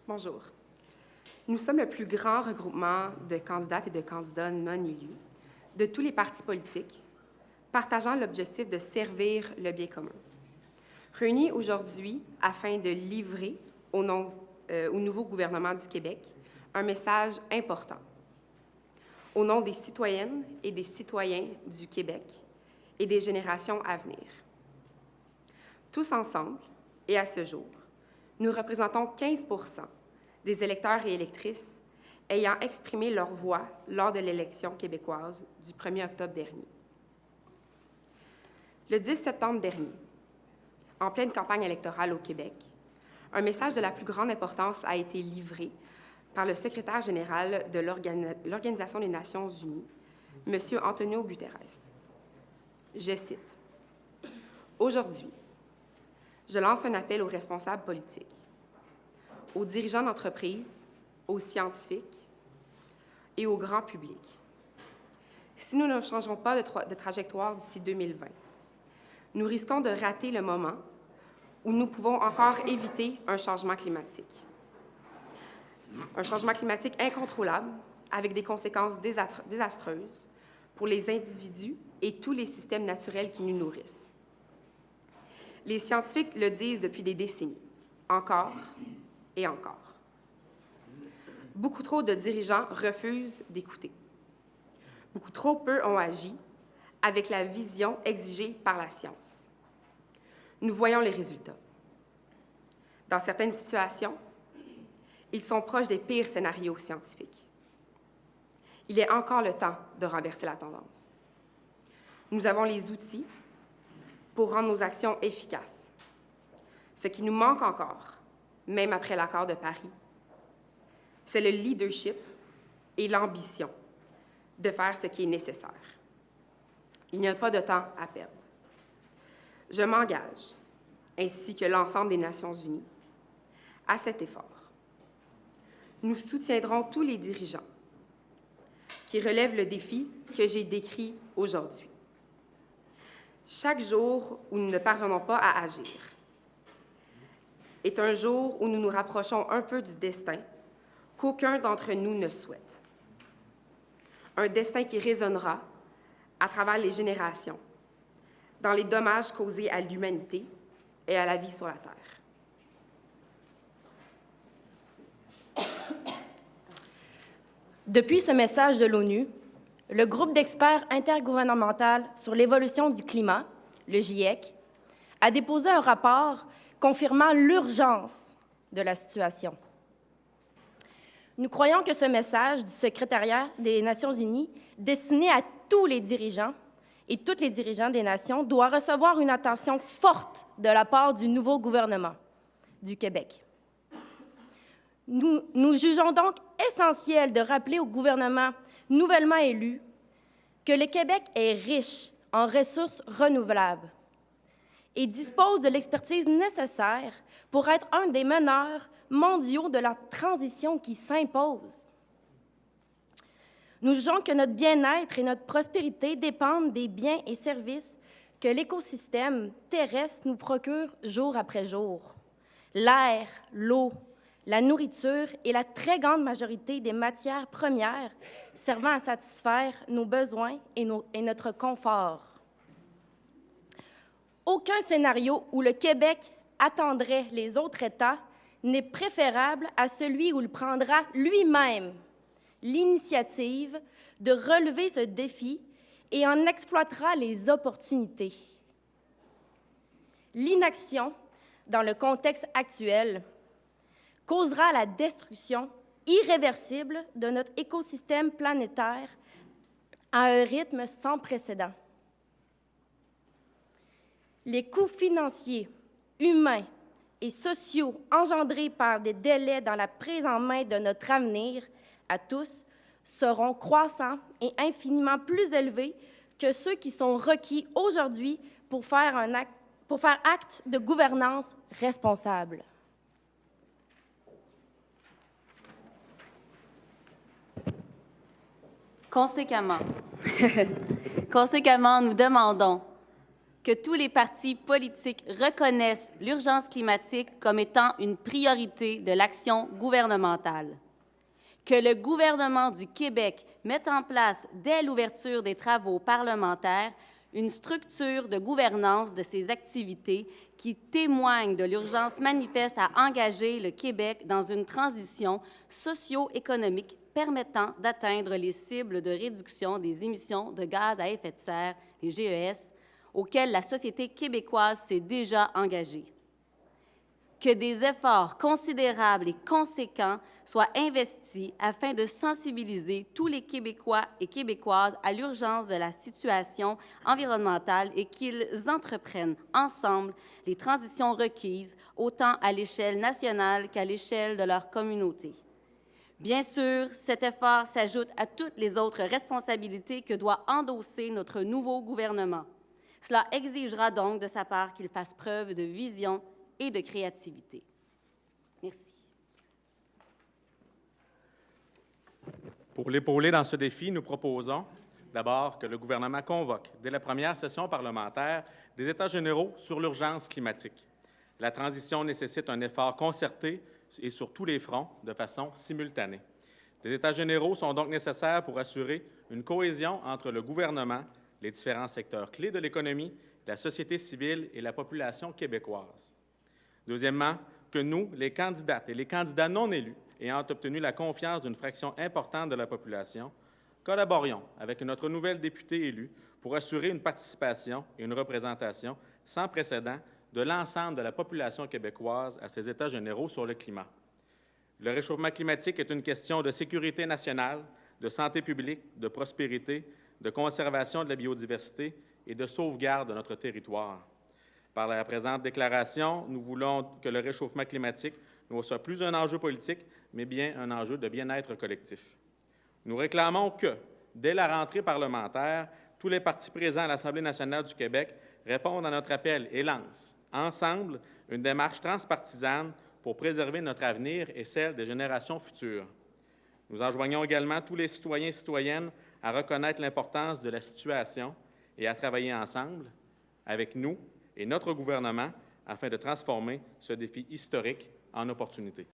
Bonjour. Nous sommes le plus grand regroupement de candidates et de candidats non élus de tous les partis politiques, partageant l'objectif de servir le bien commun. Réunis aujourd'hui afin de livrer, au nouveau gouvernement du Québec, un message important. Au nom des citoyennes et des citoyens du Québec et des générations à venir. Tous ensemble, et à ce jour, nous représentons 15 des électeurs et électrices ayant exprimé leur voix lors de l'élection québécoise du 1er octobre dernier. Le 10 septembre dernier, en pleine campagne électorale au Québec, un message de la plus grande importance a été livré par le secrétaire général de l'Organisation des Nations unies, M. Antonio Guterres. Je cite, « Aujourd'hui, je lance un appel aux responsables politiques, aux dirigeants d'entreprise, aux scientifiques et au grand public. Si nous ne changeons pas de trajectoire d'ici 2020, nous risquons de rater le moment où nous pouvons encore éviter un changement climatique. Un changement climatique incontrôlable avec des conséquences désastreuses pour les individus et tous les systèmes naturels qui nous nourrissent. Les scientifiques le disent depuis des décennies, encore et encore. Beaucoup trop de dirigeants refusent d'écouter. Beaucoup trop peu ont agi avec la vision exigée par la science. Nous voyons les résultats. Dans certaines situations, ils sont proches des pires scénarios scientifiques. Il est encore le temps de renverser la tendance. Nous avons les outils pour rendre nos actions efficaces. Ce qui nous manque encore, même après l'accord de Paris, c'est le leadership et l'ambition de faire ce qui est nécessaire. Il n'y a pas de temps à perdre. Je m'engage, ainsi que l'ensemble des Nations unies, à cet effort. Nous soutiendrons tous les dirigeants qui relèvent le défi que j'ai décrit aujourd'hui. Chaque jour où nous ne parvenons pas à agir est un jour où nous nous rapprochons un peu du destin qu'aucun d'entre nous ne souhaite. Un destin qui résonnera à travers les générations, dans les dommages causés à l'humanité et à la vie sur la Terre. Depuis ce message de l'ONU, le groupe d'experts intergouvernemental sur l'évolution du climat, le GIEC, a déposé un rapport confirmant l'urgence de la situation. Nous croyons que ce message du secrétariat des Nations unies, destiné à tous les dirigeants et toutes les dirigeants des nations, doit recevoir une attention forte de la part du nouveau gouvernement du Québec. Nous jugeons donc essentiel de rappeler au gouvernement nouvellement élu que le Québec est riche en ressources renouvelables et dispose de l'expertise nécessaire pour être un des meneurs mondiaux de la transition qui s'impose. Nous jugeons que notre bien-être et notre prospérité dépendent des biens et services que l'écosystème terrestre nous procure jour après jour. L'air, l'eau, la nourriture et la très grande majorité des matières premières servant à satisfaire nos besoins et notre confort. Aucun scénario où le Québec attendrait les autres États n'est préférable à celui où il prendra lui-même l'initiative de relever ce défi et en exploitera les opportunités. L'inaction, dans le contexte actuel, causera la destruction irréversible de notre écosystème planétaire à un rythme sans précédent. Les coûts financiers, humains et sociaux engendrés par des délais dans la prise en main de notre avenir à tous seront croissants et infiniment plus élevés que ceux qui sont requis aujourd'hui pour faire acte de gouvernance responsable. Conséquemment, nous demandons que tous les partis politiques reconnaissent l'urgence climatique comme étant une priorité de l'action gouvernementale. Que le gouvernement du Québec mette en place, dès l'ouverture des travaux parlementaires, une structure de gouvernance de ces activités qui témoigne de l'urgence manifeste à engager le Québec dans une transition socio-économique permettant d'atteindre les cibles de réduction des émissions de gaz à effet de serre, les GES, auxquelles la société québécoise s'est déjà engagée. Que des efforts considérables et conséquents soient investis afin de sensibiliser tous les Québécois et Québécoises à l'urgence de la situation environnementale et qu'ils entreprennent ensemble les transitions requises, autant à l'échelle nationale qu'à l'échelle de leur communauté. Bien sûr, cet effort s'ajoute à toutes les autres responsabilités que doit endosser notre nouveau gouvernement. Cela exigera donc de sa part qu'il fasse preuve de vision et de créativité. Merci. Pour l'épauler dans ce défi, nous proposons d'abord que le gouvernement convoque, dès la première session parlementaire, des États généraux sur l'urgence climatique. La transition nécessite un effort concerté et sur tous les fronts, de façon simultanée. Des États généraux sont donc nécessaires pour assurer une cohésion entre le gouvernement, les différents secteurs clés de l'économie, la société civile et la population québécoise. Deuxièmement, que nous, les candidates et les candidats non élus, ayant obtenu la confiance d'une fraction importante de la population, collaborions avec notre nouvelle députée élue pour assurer une participation et une représentation sans précédent de l'ensemble de la population québécoise à ces États généraux sur le climat. Le réchauffement climatique est une question de sécurité nationale, de santé publique, de prospérité, de conservation de la biodiversité et de sauvegarde de notre territoire. Par la présente déclaration, nous voulons que le réchauffement climatique ne soit plus un enjeu politique, mais bien un enjeu de bien-être collectif. Nous réclamons que, dès la rentrée parlementaire, tous les partis présents à l'Assemblée nationale du Québec répondent à notre appel et lancent, ensemble, une démarche transpartisane pour préserver notre avenir et celle des générations futures. Nous enjoignons également tous les citoyens et citoyennes à reconnaître l'importance de la situation et à travailler ensemble, avec nous et notre gouvernement, afin de transformer ce défi historique en opportunité.